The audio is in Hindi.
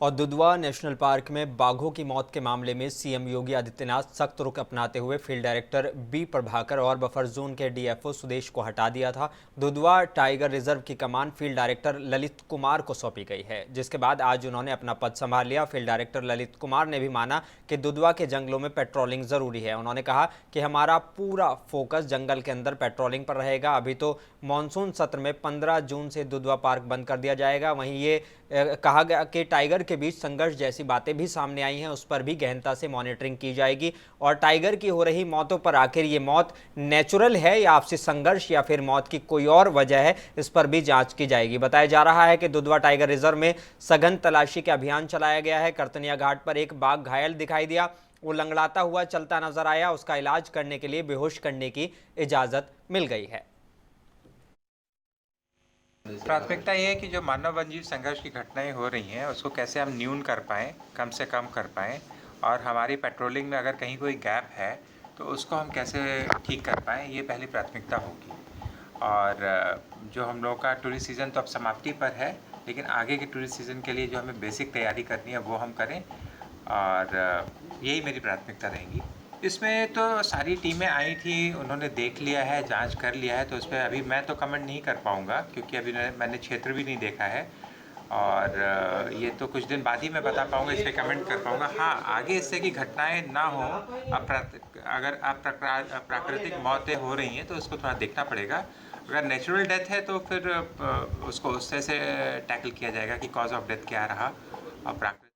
और दुधवा नेशनल पार्क में बाघों की मौत के मामले में सीएम योगी आदित्यनाथ सख्त रुख अपनाते हुए फील्ड डायरेक्टर बी प्रभाकर और बफर जोन के डीएफओ सुदेश को हटा दिया था। दुधवा टाइगर रिजर्व की कमान फील्ड डायरेक्टर ललित कुमार को सौंपी गई है, जिसके बाद आज उन्होंने अपना पद संभाल लिया। फील्ड डायरेक्टर ललित कुमार ने भी माना कि दुधवा के जंगलों में पेट्रोलिंग जरूरी है। उन्होंने कहा कि हमारा पूरा फोकस जंगल के अंदर पेट्रोलिंग पर रहेगा। अभी तो मानसून सत्र में 15 जून से दुधवा पार्क बंद कर दिया जाएगा। वहीं ये कहा गया कि टाइगर के बीच संघर्ष जैसी बातें भी सामने आई हैं, उस पर भी गहनता से मॉनिटरिंग की जाएगी। और टाइगर की हो रही मौतों पर आखिर ये मौत नेचुरल है या आपसी संघर्ष या फिर मौत की कोई और वजह है, इस पर भी जांच की जाएगी। बताया जा रहा है कि दुधवा टाइगर रिजर्व में सघन तलाशी का अभियान चलाया गया है। करतनिया घाट पर एक बाघ घायल दिखाई दिया, वो लंगड़ाता हुआ चलता नजर आया। उसका इलाज करने के लिए बेहोश करने की इजाजत मिल गई है। प्राथमिकता ये है कि जो मानव वन्यजीव संघर्ष की घटनाएं हो रही हैं उसको कैसे हम न्यून कर पाएँ, कम से कम कर पाएँ, और हमारी पेट्रोलिंग में अगर कहीं कोई गैप है तो उसको हम कैसे ठीक कर पाएँ, ये पहली प्राथमिकता होगी। और जो हम लोगों का टूरिस्ट सीज़न तो अब समाप्ति पर है, लेकिन आगे के टूरिस्ट सीज़न के लिए जो हमें बेसिक तैयारी करनी है वो हम करें, और यही मेरी प्राथमिकता रहेगी। इसमें तो सारी टीमें आई थी, उन्होंने देख लिया है, जांच कर लिया है, तो उस पर अभी मैं तो कमेंट नहीं कर पाऊँगा क्योंकि अभी मैंने क्षेत्र भी नहीं देखा है, और ये तो कुछ दिन बाद ही मैं बता पाऊँगा, इस पर कमेंट कर पाऊँगा। हाँ, आगे इससे की घटनाएं ना हो, अगर प्राकृतिक मौतें हो रही हैं तो उसको थोड़ा देखना पड़ेगा। अगर नेचुरल डेथ है तो फिर उसको उससे से टैकल किया जाएगा कि कॉज ऑफ डेथ क्या रहा। और प्राकृतिक